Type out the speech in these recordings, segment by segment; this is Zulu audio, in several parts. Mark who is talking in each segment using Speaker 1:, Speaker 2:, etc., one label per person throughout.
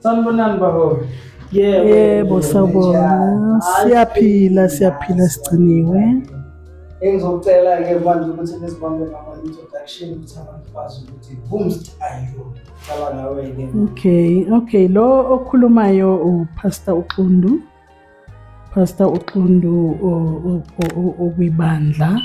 Speaker 1: Sanibonani baholi.
Speaker 2: Yebo sawubona. Siyaphila sigciniwe.
Speaker 1: Engizocela ke manje ukuthi nisibambe nama introduction ukuthi abantu bazi ukuthi umstyle sala nawe ke.
Speaker 2: Okay, lo okhulumayo uPastor Uxundu. Pastor Uxundu okwibandla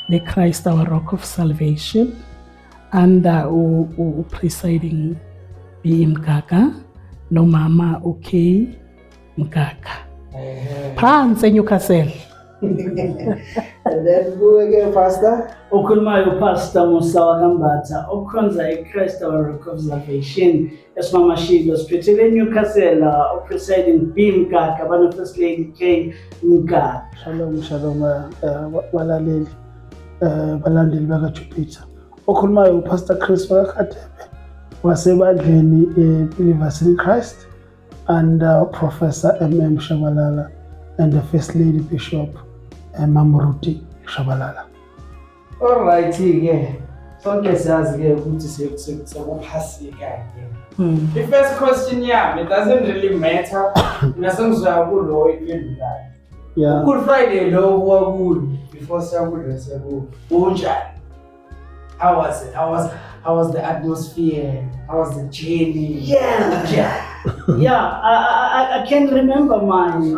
Speaker 2: leChrist Our Rock of Salvation under presiding B Mgaga nomama UK Mgaga. Phansi eNewcastle.
Speaker 1: And then go again, Pastor. Ukhulumayo Pastor Musa Wakambatha okhonza eChrist Our Rock of Salvation esimamashilo siphethele eNewcastle presiding B Mgaga bana First Lady K Mgaga.
Speaker 3: Shalom balaleli balandeli bakaJupiter. Okhulumayo uPastor Chris Wakhatebe wasebandleni Believers in Christ and Professor MM Shabalala and the First Lady Bishop Mamruti Shabalala.
Speaker 1: All right ke sonke siyazi ke ukuthi sekuphasika ke. The first question yami, it doesn't really matter nasengizoya kulo iphendulayo.
Speaker 3: Yeah.
Speaker 1: Good Friday lo wakulo before siyakudla unjani? How was it? How was the atmosphere? How was the journey? I can remember mine.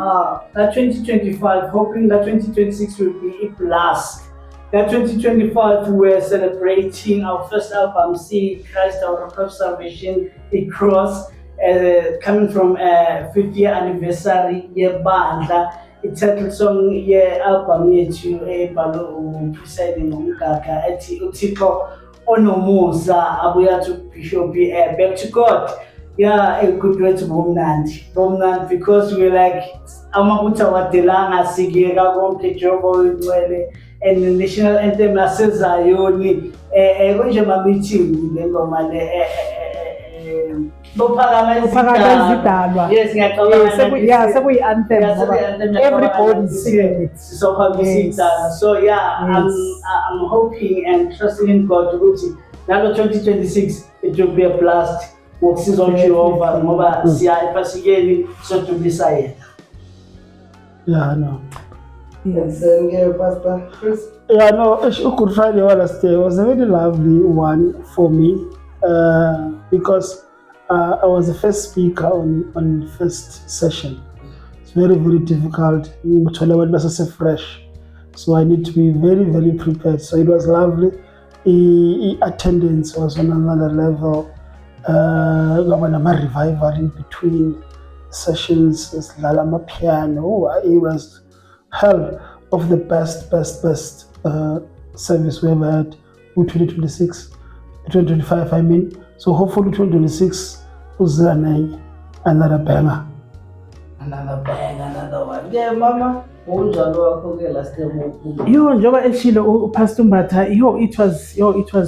Speaker 1: That 2025, hoping that 2026 will be a blast. That 2025 we were celebrating our first album, See Christ Our Rock of Salvation, across coming from 50th year anniversary yebandla. Ititle song album yethu ebhalo presiding uMgaga ethi uThixo onomusa abuya to Bishop back to God. A good way to bomnandi because we're like amabuta wadelanga sigeka konke Jehova wetwele and the national anthem nasezayoni konje ma meeting le ngoma le
Speaker 2: Bophakama
Speaker 1: yes
Speaker 2: ngiyacabanga sekuyi anthem ngoba everybody singing it
Speaker 1: so I'm hoping and trusting in God ukuthi nalo 2026 it will be a blast ngokusiza uJehova ngoba siya ephasikeni sodumisa yena.
Speaker 3: Yes.
Speaker 1: And then Pastor Chris.
Speaker 3: Good Friday last day was a very lovely one for me because I was the first speaker on the first session. It's very, very difficult. Fresh. So I need to be very, very prepared. So it was lovely. Attendance was on another level. Revival in between sessions, piano. It was hell of the best service we ever had in 2025 I mean. So hopefully 2026 was another banger.
Speaker 1: Another one. Yeah, Mama.
Speaker 2: Njoba eshilo uPastor Mbatha it was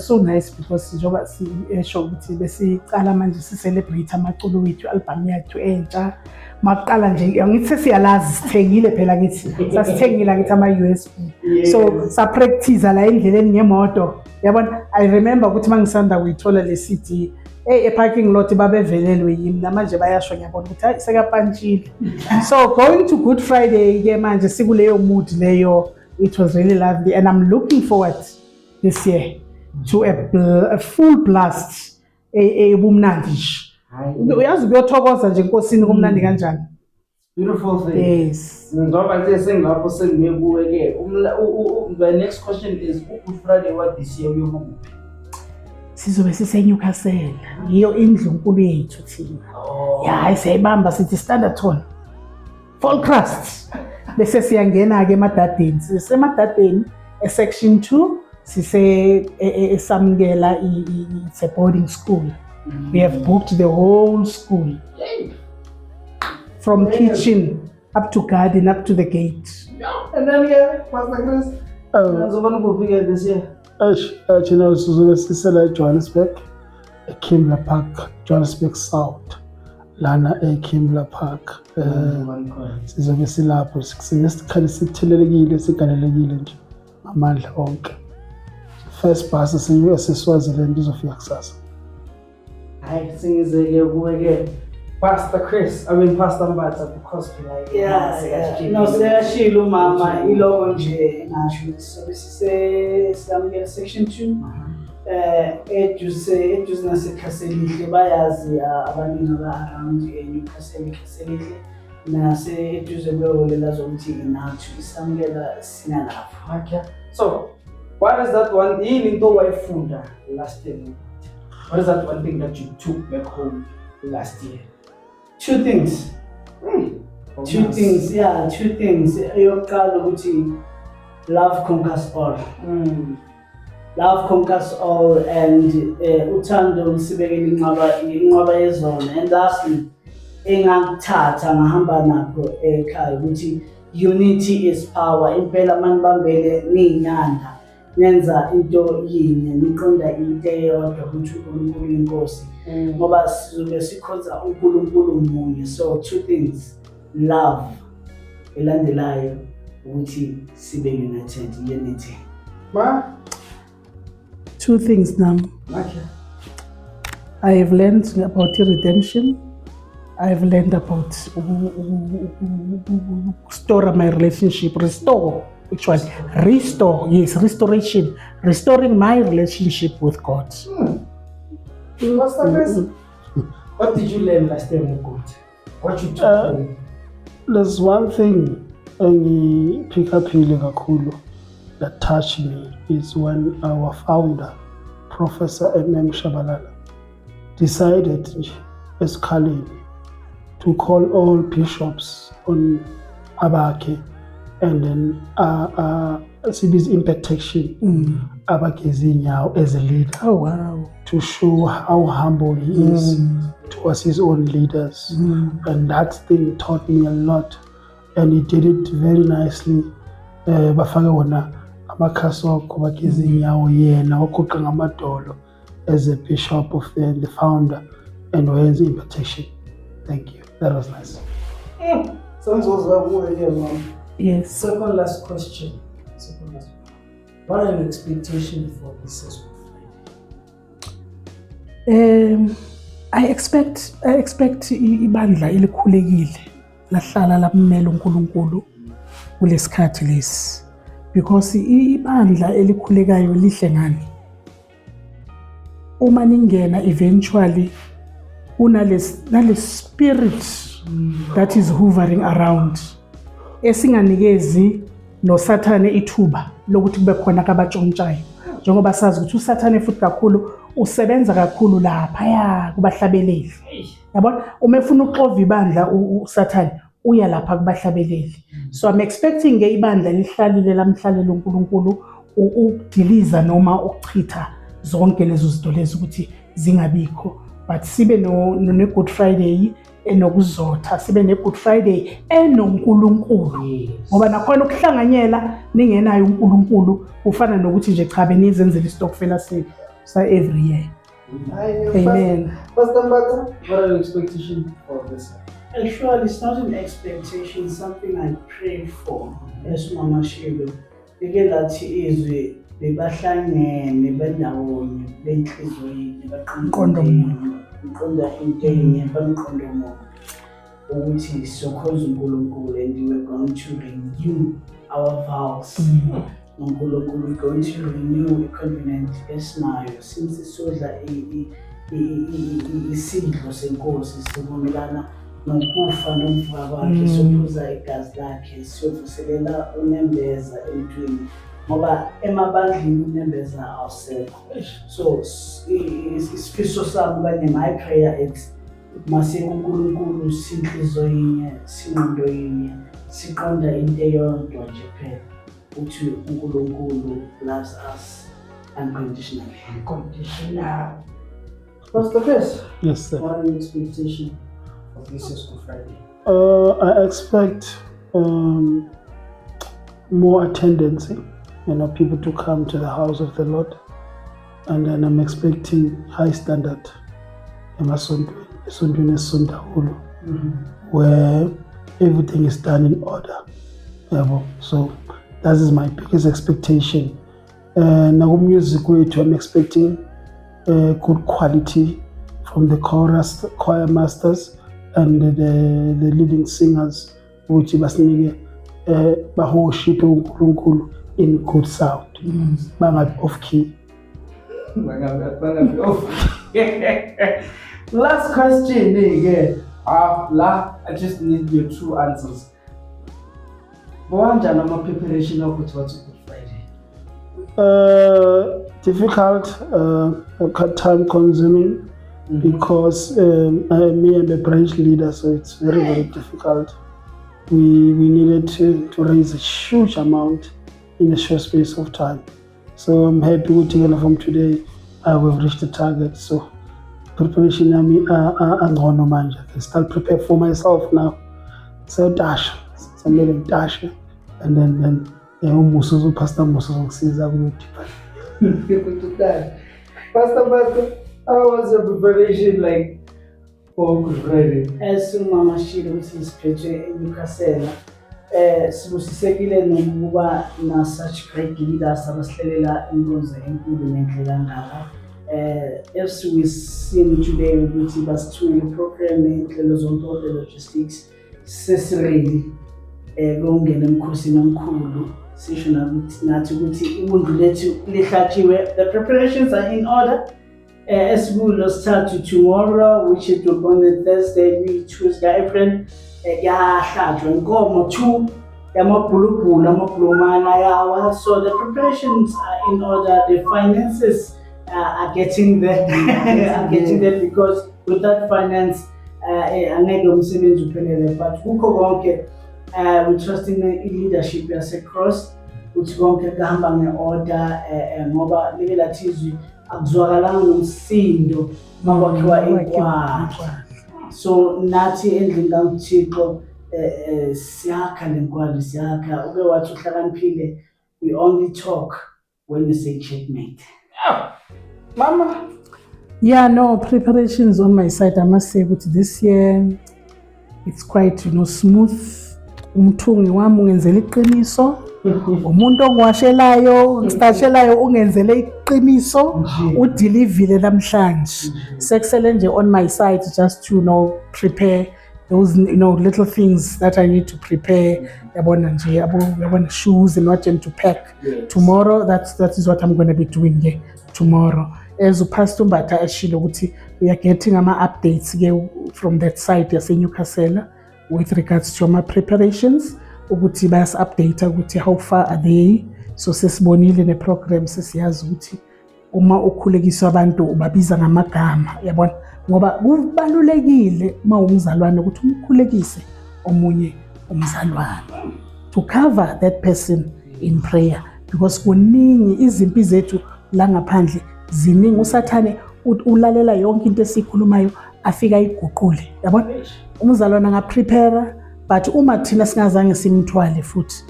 Speaker 2: so nice because njoba sisho ukuthi besicala manje celebrate amaculo wethu album yethu entsha maqala nje ngithi sesiyalazi sithengile phela ngithi sasithengile ngithi ama USB so sa practice la endleleni ngemoto yabona I remember ukuthi mangisanda kuyithola le CD parking lot babevelelwe yimi namanje bayasho ngiyabona ukuthi hayi sekapantshile. So going to Good Friday ke manje sikuleyo mood leyo, it was really lovely and I'm looking forward this year to a full blast ebumnandi. Uyazi kuyothokoza nje inkosini kumnandi kanjani.
Speaker 1: Beautiful thing.
Speaker 2: Yes.
Speaker 1: Ngoba nje sengilapho sengibuye ke the next question is Good Friday what this year uyokuphi?
Speaker 2: Sizobe siseNewcastle yiyo indlu enkulu yethu thina siyayibamba sithi Standerton Fallcrest bese siyangena ke emadadeni sisemadadeni section 2 sise esamukela it's a boarding school. We have booked the whole school from kitchen up to garden up to the gate.
Speaker 1: And then Pastor Chris azobona ukufika this year.
Speaker 3: Sizobe sisela eJohannesburg, eKimberley Park, Johannesburg South, lana eKimberley Park. Sizobe silapho sinesikhathi sithelelekile siganelekile nje amandla onke. First bus siyo eseSwaziland izofika kusasa.
Speaker 1: Hayi singizeke kuwe ke
Speaker 4: Pastor Mbatha because like
Speaker 1: Yeah. No, seyashilo mama iloko nje ngasho ukuthi sobe sisamukela section 2. Eduze naseKhaselihle bayazi abaningi around eNewcastle Khaselihle nase eduze kweholela zokuthi inathu isamukela sinalapho.
Speaker 4: Okay. So, what is that one yini into wayifunda last year? What is that one thing that you took back home last year?
Speaker 1: Two things. Two things. Eyokuqala ukuthi love conquers all. Love conquers all, and uthando lisibekele inqwaba yezona. And lastly, engakuthatha ngahamba nakho ekhaya ukuthi unity is power. Impela manibambele niyinyanda nenza into yinye niqonda into eyodwa ukuthi uNkulunkulu inkosi ngoba sizobe sikhonza uNkulunkulu munye. So two things, love elandelayo ukuthi sibe united, unity.
Speaker 2: Two things now.
Speaker 4: Okay.
Speaker 2: I have learned about redemption. I have learned about restore my relationship. Restore, actually. Restore, yes, restoration. Restoring my relationship with God.
Speaker 4: Pastor Chris, what did you learn last time with God? What you took home?
Speaker 3: There's one thing pick up kakhulu that touched me is when our founder, Professor M.M. Shabalala, decided esikhaleni to call all bishops on Abake and then Sibi's impartation Abake now as a leader.
Speaker 2: Oh wow.
Speaker 3: To show how humble he is towards his own leaders. And that thing taught me a lot. And he did it very nicely. Bafake wona amakhasi wakho bakeze inyawo yena okhokha ngamadolo as a bishop of the founder and wayenza impartation. Thank you. That was nice.
Speaker 2: Yes.
Speaker 4: Second last question. What are your expectations for this session?
Speaker 2: I expect ibandla elikhulekile lahlala lammela uNkulunkulu kulesikhathi lesi, because ibandla elikhulekayo lihle ngani uma ningena eventually nale spirit that is hovering around esinganikezi noSathane ithuba lokuthi kube khona kabatshontshayo, njengoba sazi ukuthi uSathane futhi kakhulu usebenza kakhulu lapha kubahlabeleli. Yabona uma efuna uxova ibandla uSathane uya lapha kubahlabeleli. So I'm expecting ibandla lihlalile lamhlalela uNkulunkulu ukudiliza noma ukuchitha zonke lezo zinto lezi ukuthi zingabikho, but sibe no Good Friday enokuzotha, sibe ne Good Friday enoNkulunkulu, ngoba nakhona ukuhlanganyela ningenayo uNkulunkulu ufana nokuthi nje cha benizenzele istokfela sa every year. Amen.
Speaker 4: Pastor Mbatha, what are your expectations for this?
Speaker 1: Actually, it's not an expectation, something I pray for. As Mama Shilo, again that izwe bebahlangene bendawonye benhlizweni baqonda into enye bamqondo umuntu ukuthi sokhoza uNkulunkulu and we're going to renew our vows. uNkulunkulu we're going to renew a covenant esinayo since sodla isidlo senkosi sivumelana nokufa nomvuka kwakhe, sophuza igazi lakhe, siyovuselela unembeza emntwini ngoba emabandleni unembeza awusekho. So isifiso sami kanye my prayer is mase uNkulunkulu sinhliziyo yinye, sinqondo yinye, siqonda into eyodwa nje phela ukuthi uNkulunkulu loves us unconditionally.
Speaker 4: Pastor Chris,
Speaker 3: Yes, sir.
Speaker 4: what are your expectations of this Good Friday?
Speaker 3: I expect more attendance, people to come to the house of the Lord, and then I'm expecting high standard where everything is done in order. So that is my biggest expectation. Now music I'm expecting good quality from the choir masters and the leading singers ukuthi basinike bahoshipe uNkulunkulu in good sound bangabi off key.
Speaker 4: Last question again. I just need your true answers. Mawanja nama preparation of Good Friday.
Speaker 3: Difficult, time consuming because me and the branch leader, so it's very difficult. We needed to raise a huge amount in a short space of time. So I'm happy with taking from today. We've reached the target. So preparation, I can start prepare for myself now. So dash, something dash, and then Pastor Musuzu says I will.
Speaker 4: Pastor, how was your preparation like for Good Friday?
Speaker 1: As Mama Shiro sisiphethe eNewcastle, sibusisekile nokuba na such great leaders abasilelela inkonzo enkulu nenhle kangaka. As we seen today ukuthi basithule program nenhlelo zonke the logistics sesiredi kungena emkhosini omkhulu sisho nathi ukuthi ubuntu lethu lihlatshiwe. The preparations are in order. As we will start tomorrow, which it will be on the Thursday, we Tuesday, April. Yahlatshwa inkomo 2 yamabhulubhulu amabhulumana yawa. So the preparations are in order. The finances are getting there. Are getting there because without finance, angeke umsebenzi uphelele. But kukho konke we trust in the leadership yase-Cross ukuthi konke kuhamba nge-order ngoba libe lathizwi akuzwakalanga nomsindo makwakhiwa inkwahla. So nathi endlini kaMthixo siyakha lenkwahla siyakha. Uke wathi uhlakaniphile, we only talk when you say checkmate.
Speaker 4: Mama?
Speaker 2: Yeah, no, preparations on my side, I must say that this year it's quite, smooth. Umthungi wami ungenzele iqiniso, umuntu ongiwashelayo ngistashelayo ungenzele iqiniso, udilivile namhlanje. Sexcellent nje on my side just to prepare those little things that I need to prepare. Yabona nje yabona shoes and what to pack. Yes. Tomorrow that is what I'm going to be doing tomorrow. As Pastor Mbatha ashilo ukuthi we are getting ama updates from that side yase Newcastle with regards to my preparations ukuthi bayas update ukuthi how far are they. So sesibonile ne program sesiyazi ukuthi uma ukhulekiswa abantu ubabiza ngamagama yabona ngoba kubalulekile uma umzalwane ukuthi umkhulekise omunye umzalwane to cover that person in prayer because kuningi izimpi zethu la ngaphandle ziningi usathane ulalela yonke into esikhulumayo afika iguqule yabona umzalwane ngaprepare but uma thina singazange simthwale futhi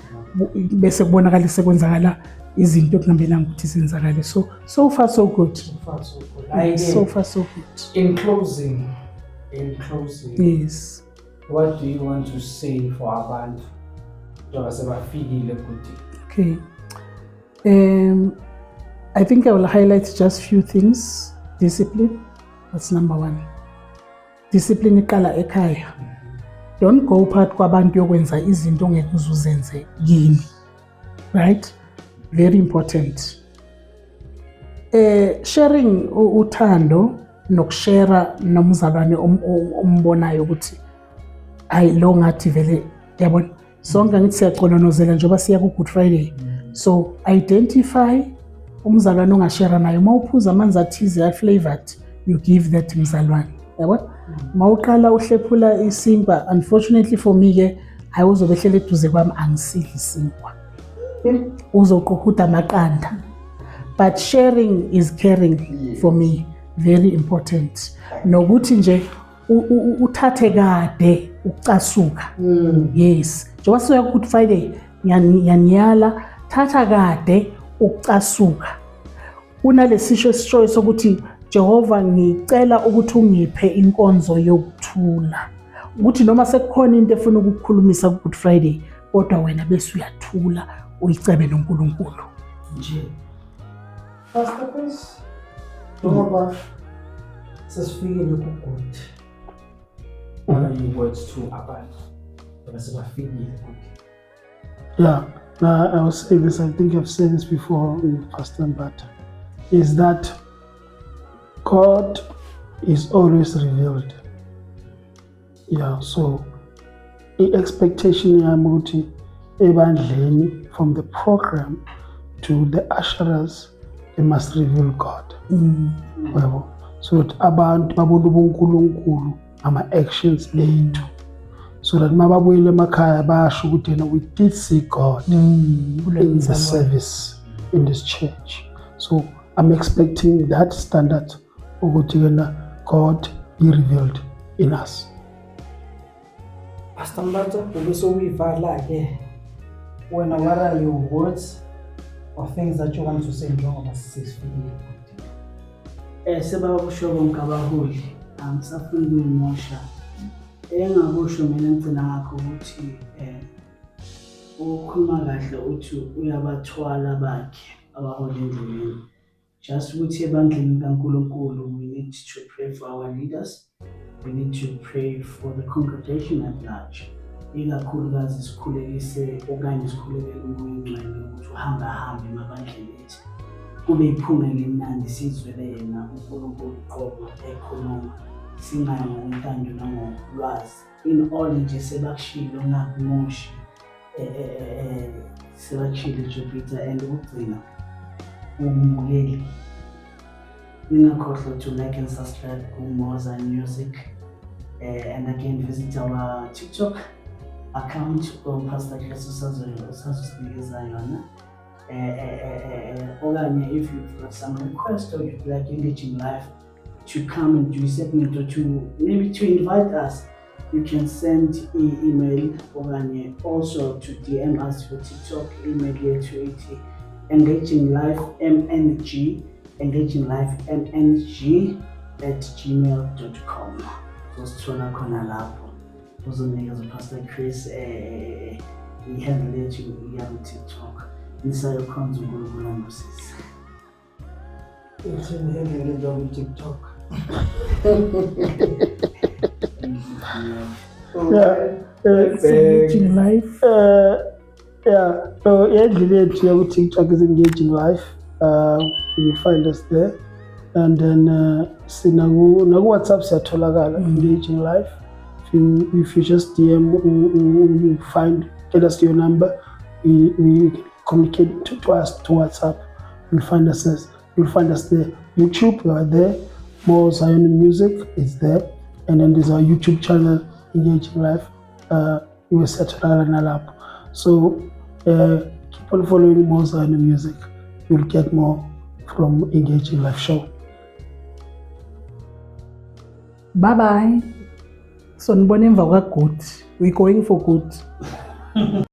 Speaker 2: bese kubonakala sekwenzakala izinto ekungambelanga ukuthi senzakale. So far so good. So far so good.
Speaker 4: In closing,
Speaker 2: yes,
Speaker 4: what do you want to say for abantu abasebafikile kuthi?
Speaker 2: Okay, I think I will highlight just few things. Discipline, that's number one. Discipline iqala ekhaya. Don't go part kwabantu yokwenza izinto ongeke uzuzenze yini. Right? Very important. Sharing uthando nokushare nomzalwane ombonayo ukuthi hayi lo ngathi vele yabona sonke ngithi siyacolonozela njengoba siya ku Good Friday. So identify umzalwane ongashare naye mawuphuza amanzi athize flavored, you give that mzalwane yabona. Mawuqala uhlephula isinkwa, unfortunately for me I uzobehlele eduze kwami angisidli isinkwa. Uzoqhuqhuda amaqanda. But sharing is caring for me, very important. Nokuthi nje uthathe kade ucasuka. Yes. Njengoba siya ku Good Friday yaniyala thatha kade ucasuka. Unalesisho esishoyo sokuthi Jehova ngicela ukuthi ungiphe inkonzo yokuthula. Ukuthi noma sekukhona into efuna ukukhulumisa ku Good Friday kodwa wena bese uyathula uyicebe noNkulunkulu.
Speaker 4: Nje. Pastor please. Noma sesifikile ku good. what are your words to abantu abasebafikile kude?
Speaker 3: Yeah, I was saying this, I think I've said this before in Pastor Mbata, is that God is always revealed. Yeah, so the expectation yamuti ebandleni from the program to the usherers, they must reveal God. Well, so that abantu babone ubuNkulunkulu ama-actions ethu, so that mababuyele emakhaya basho ukuthi we did see God in the service in this church. So I'm expecting that standard ukuthi God be revealed in us.
Speaker 4: Pastor Mbata, ubesoyivala-ke wena, what are your words or things that you want to say njengoba sesifikile kude?
Speaker 1: Sebakusho bonke abaholi, angisafuni ukuyimosha. Engakusho mina ngicina ngakho ukuthi ukhuluma kahle uthi uyabathwala bakhe abaholi endleleni. Just ukuthi ebandleni kaNkulunkulu, we need to pray for our leaders. We need to pray for the congregation at large. Ikakhulukazi sikhulekise okanye sikhulekele umoya ongcwele ukuthi uhambe emabandleni ethu. Kube iphunga elimnandi sizwele yena uNkulunkulu qobo ekhuluma, singayi ngontando nangolwazi. In all nje sebakushilo ungakumoshi, sebakushilo Jupiter and ukugcina umbukeli. Ningakhohlwa to like and subscribe kuMoza Music, and again visit our TikTok account Pastor Chris usazosinikeza yona. Okanye if you've got some request or you'd like Engaging Life to come and do a segment or to maybe to invite us, you can send email okanye also to DM us for TikTok email to engaginglifemng@gmail.com. Uzosithola khona lapho. Uzonikeza Pastor Chris i-handle yethu ya TikTok. Nisayokhonza uNkulunkulu ngosisi.
Speaker 4: It's in the on TikTok.
Speaker 2: Engaging Life.
Speaker 3: Endlini yethu yaku-TikTok is Engaging Life. You find us there, and then naku-WhatsApp siyatholakala Engaging Life. If you just DM, you tell us your number, we communicate to us to WhatsApp. You'll find us there. YouTube, we are there. More Zion Music is there, and then there's our YouTube channel Engaging Life. You will search up. So keep on following More Zion Music. You'll get more from Engaging Life show.
Speaker 2: Bye bye. So nibone emva kwa good. We're going for good.